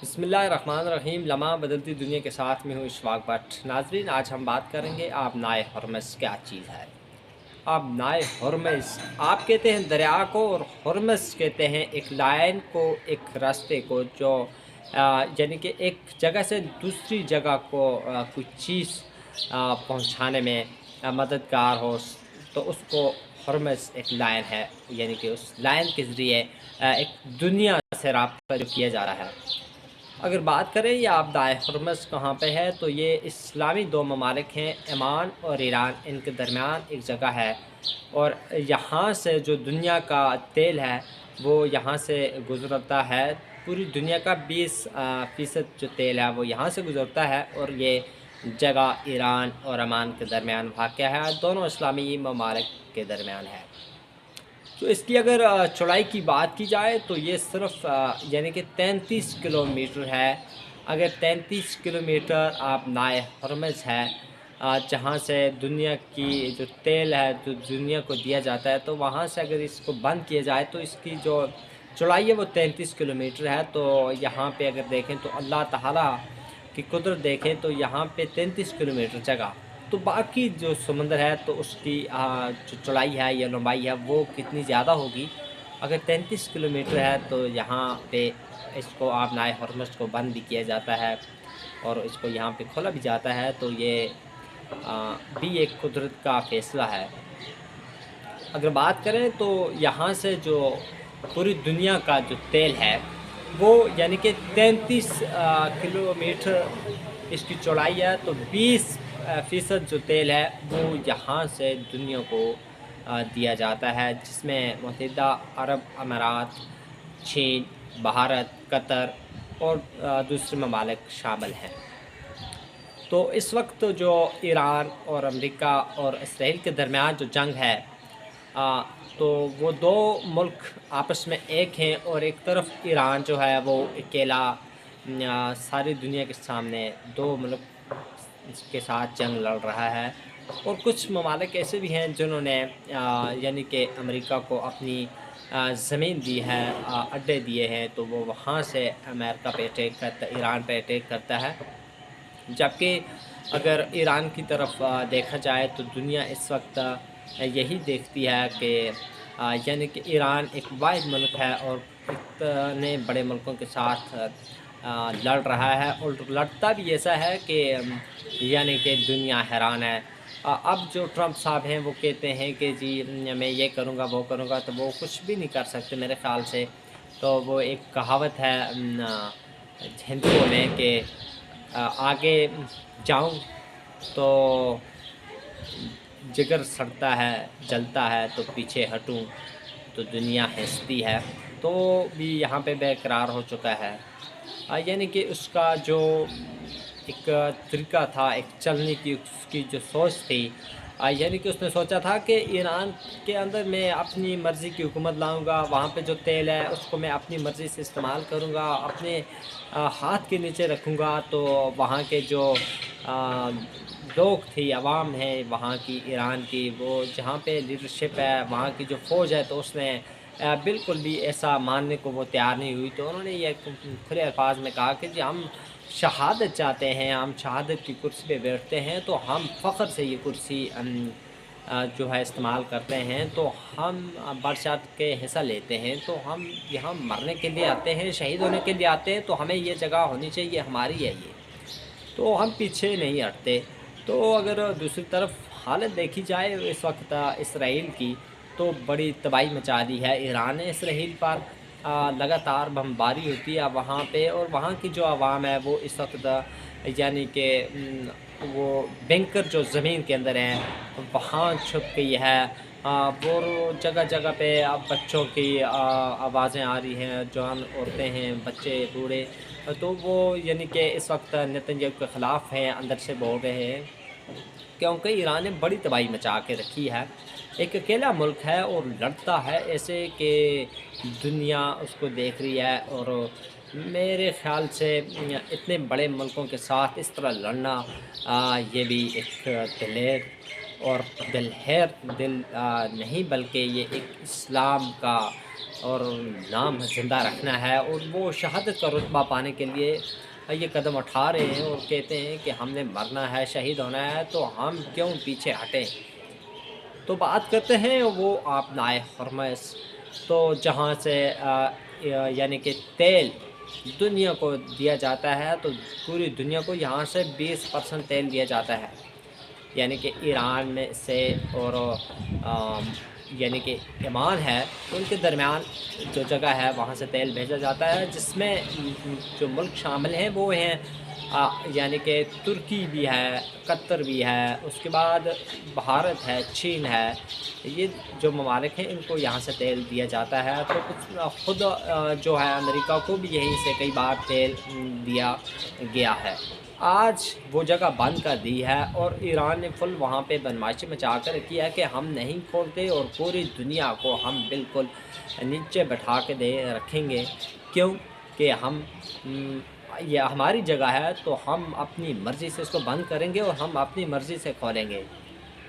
بسم اللہ الرحمن الرحیم۔ لمحہ بدلتی دنیا کے ساتھ میں ہوں اشفاق بٹ۔ ناظرین، آج ہم بات کریں گے آبنائے ہرمز کیا چیز ہے۔ آبنائے ہرمز، آپ کہتے ہیں دریا کو، اور ہرمز کہتے ہیں ایک لائن کو، ایک راستے کو جو یعنی کہ ایک جگہ سے دوسری جگہ کو کوئی چیز پہنچانے میں مددگار ہو، تو اس کو ہرمز ایک لائن ہے، یعنی کہ اس لائن کے ذریعے ایک دنیا سے رابطہ جو کیا جا رہا ہے۔ اگر بات کریں یہ آبدائے ہرمز کہاں پہ ہے، تو یہ اسلامی دو ممالک ہیں، عمان اور ایران، ان کے درمیان ایک جگہ ہے، اور یہاں سے جو دنیا کا تیل ہے وہ یہاں سے گزرتا ہے۔ پوری دنیا کا 20% جو تیل ہے وہ یہاں سے گزرتا ہے، اور یہ جگہ ایران اور عمان کے درمیان واقع ہے، دونوں اسلامی ممالک کے درمیان ہے۔ تو اس کی اگر چوڑائی کی بات کی جائے تو یہ صرف یعنی کہ 33 کلومیٹر ہے۔ اگر 33 کلومیٹر آبنائے ہرمز ہے، جہاں سے دنیا کی جو تیل ہے جو دنیا کو دیا جاتا ہے، تو وہاں سے اگر اس کو بند کیا جائے تو اس کی جو چوڑائی ہے وہ 33 کلومیٹر ہے۔ تو یہاں پہ اگر دیکھیں تو اللہ تعالیٰ کی قدرت دیکھیں تو یہاں پہ 33 کلومیٹر جگہ، تو باقی جو سمندر ہے تو اس کی جو چوڑائی ہے یا لمبائی ہے وہ کتنی زیادہ ہوگی۔ اگر 33 کلومیٹر ہے تو یہاں پہ اس کو آبنائے ہرمز کو بند بھی کیا جاتا ہے، اور اس کو یہاں پہ کھولا بھی جاتا ہے، تو یہ بھی ایک قدرت کا فیصلہ ہے۔ اگر بات کریں تو یہاں سے جو پوری دنیا کا جو تیل ہے وہ یعنی کہ 33 کلومیٹر اس کی چوڑائی ہے، تو 20% جو تیل ہے وہ یہاں سے دنیا کو دیا جاتا ہے، جس میں متحدہ عرب امارات، چین، بھارت، قطر اور دوسرے ممالک شامل ہیں۔ تو اس وقت جو ایران اور امریکہ اور اسرائیل کے درمیان جو جنگ ہے، تو وہ دو ملک آپس میں ایک ہیں، اور ایک طرف ایران جو ہے وہ اکیلا ساری دنیا کے سامنے دو ملک کے ساتھ جنگ لڑ رہا ہے، اور کچھ ممالک ایسے بھی ہیں جنہوں نے یعنی کہ امریکہ کو اپنی زمین دی ہے، اڈے دیے ہیں، تو وہ وہاں سے امریکہ پہ اٹیک کرتا، ایران پہ اٹیک کرتا ہے۔ جبکہ اگر ایران کی طرف دیکھا جائے تو دنیا اس وقت یہی دیکھتی ہے کہ یعنی کہ ایران ایک واحد ملک ہے، اور اتنے بڑے ملکوں کے ساتھ لڑ رہا ہے، اور لڑتا بھی ایسا ہے کہ یعنی کہ دنیا حیران ہے۔ اب جو ٹرمپ صاحب ہیں وہ کہتے ہیں کہ جی میں یہ کروں گا وہ کروں گا، تو وہ کچھ بھی نہیں کر سکتے میرے خیال سے۔ تو وہ ایک کہاوت ہے ہندوؤں میں کہ آگے جاؤں تو جگر سڑتا ہے، جلتا ہے، تو پیچھے ہٹوں تو دنیا ہنستی ہے، تو بھی یہاں پہ برقرار ہو چکا ہے۔ یعنی کہ اس کا جو ایک طریقہ تھا، ایک چلنے کی اس کی جو سوچ تھی، یعنی کہ اس نے سوچا تھا کہ ایران کے اندر میں اپنی مرضی کی حکومت لاؤں گا، وہاں پہ جو تیل ہے اس کو میں اپنی مرضی سے استعمال کروں گا، اپنے ہاتھ کے نیچے رکھوں گا، تو وہاں کے جو لوگ تھی، عوام ہے وہاں کی، ایران کی، وہ جہاں پہ لیڈرشپ ہے، وہاں کی جو فوج ہے، تو اس نے بالکل بھی ایسا ماننے کو وہ تیار نہیں ہوئی۔ تو انہوں نے یہ کھلے الفاظ میں کہا کہ جی ہم شہادت چاہتے ہیں، ہم شہادت کی کرسی پہ بیٹھتے ہیں، تو ہم فخر سے یہ کرسی جو ہے استعمال کرتے ہیں، تو ہم بادشاہت کے حصہ لیتے ہیں، تو ہم یہاں مرنے کے لیے آتے ہیں، شہید ہونے کے لیے آتے ہیں، تو ہمیں یہ جگہ ہونی چاہیے، ہماری ہے یہ، تو ہم پیچھے نہیں ہٹتے۔ تو اگر دوسری طرف حالت دیکھی جائے اس وقت اسرائیل کی، تو بڑی تباہی مچا دی ہے ایران نے اسرائیل پر، لگاتار بمباری ہوتی ہے وہاں پہ، اور وہاں کی جو عوام ہے وہ اس وقت یعنی کہ وہ بنکر جو زمین کے اندر ہیں وہاں چھپ گئی ہے، وہ جگہ جگہ پہ اب بچوں کی آوازیں آ رہی ہیں، جوان عورتیں ہیں، بچے، بوڑھے، تو وہ یعنی کہ اس وقت نتن یاہو کے خلاف ہیں، اندر سے بول رہے ہیں، کیونکہ ایران نے بڑی تباہی مچا کے رکھی ہے، ایک اکیلا ملک ہے اور لڑتا ہے ایسے کہ دنیا اس کو دیکھ رہی ہے، اور میرے خیال سے اتنے بڑے ملکوں کے ساتھ اس طرح لڑنا یہ بھی ایک دلیر اور دل نہیں بلکہ یہ ایک اسلام کا اور نام زندہ رکھنا ہے، اور وہ شہادت کا رتبہ پانے کے لیے یہ قدم اٹھا رہے ہیں اور کہتے ہیں کہ ہم نے مرنا ہے، شہید ہونا ہے، تو ہم کیوں پیچھے ہٹیں۔ تو بات کرتے ہیں وہ آبنائے ہرمز، تو جہاں سے یعنی کہ تیل دنیا کو دیا جاتا ہے، تو پوری دنیا کو یہاں سے 20% تیل دیا جاتا ہے، یعنی کہ ایران میں سے اور یعنی کہ عمان ہے، ان کے درمیان جو جگہ ہے وہاں سے تیل بھیجا جاتا ہے، جس میں جو ملک شامل ہیں وہ ہیں یعنی کہ ترکی بھی ہے، قطر بھی ہے، اس کے بعد بھارت ہے، چین ہے، یہ جو ممالک ہیں ان کو یہاں سے تیل دیا جاتا ہے۔ تو کچھ خود جو ہے امریکہ کو بھی یہیں سے کئی بار تیل دیا گیا ہے۔ آج وہ جگہ بند کر دی ہے اور ایران نے فل وہاں پہ بدمعاشی مچا کر کیا کہ ہم نہیں کھولتے، اور پوری دنیا کو ہم بالکل نیچے بٹھا کے رکھیں گے، کیوں کہ ہم یہ ہماری جگہ ہے تو ہم اپنی مرضی سے اس کو بند کریں گے اور ہم اپنی مرضی سے کھولیں گے۔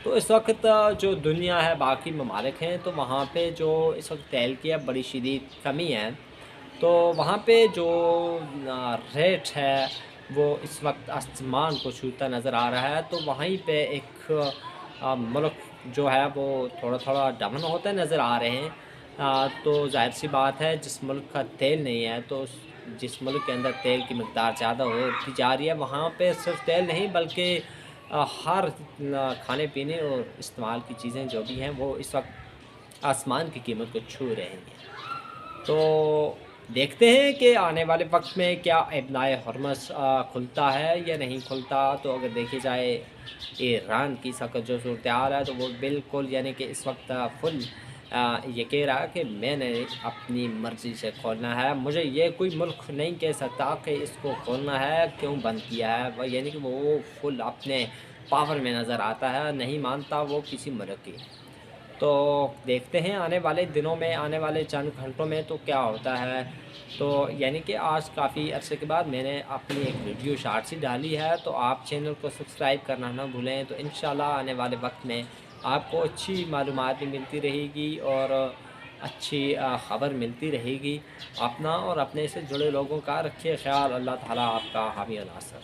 تو اس وقت جو دنیا ہے باقی ممالک ہیں تو وہاں پہ جو اس وقت تیل کی بڑی شدید کمی ہے، تو وہاں پہ جو ریٹ ہے وہ اس وقت آسمان کو چھوتا نظر آ رہا ہے۔ تو وہیں پہ ایک ملک جو ہے وہ تھوڑا تھوڑا ڈاؤن ہوتے نظر آ رہے ہیں۔ تو ظاہر سی بات ہے جس ملک کا تیل نہیں ہے، تو جس ملک کے اندر تیل کی مقدار زیادہ ہوتی جا رہی ہے، وہاں پہ صرف تیل نہیں بلکہ ہر کھانے پینے اور استعمال کی چیزیں جو بھی ہیں وہ اس وقت آسمان کی قیمت کو چھو رہے ہیں۔ تو دیکھتے ہیں کہ آنے والے وقت میں کیا ابنائے ہرمز کھلتا ہے یا نہیں کھلتا۔ تو اگر دیکھی جائے ایران کی سخت جو صورتحال ہے تو وہ بالکل یعنی کہ اس وقت فل یہ کہہ رہا ہے کہ میں نے اپنی مرضی سے کھولنا ہے، مجھے یہ کوئی ملک نہیں کہہ سکتا کہ اس کو کھولنا ہے، کیوں بند کیا ہے، یعنی کہ وہ فل اپنے پاور میں نظر آتا ہے، نہیں مانتا وہ کسی ملک کی۔ تو دیکھتے ہیں آنے والے دنوں میں، آنے والے چند گھنٹوں میں تو کیا ہوتا ہے۔ تو یعنی کہ آج کافی عرصے کے بعد میں نے اپنی ایک ویڈیو شارٹ سی ڈالی ہے، تو آپ چینل کو سبسکرائب کرنا نہ بھولیں۔ تو انشاءاللہ آنے والے وقت میں آپ کو اچھی معلومات بھی ملتی رہے گی اور اچھی خبر ملتی رہے گی۔ اپنا اور اپنے سے جڑے لوگوں کا رکھیے خیال، اللہ تعالیٰ آپ کا حامی و ناصر۔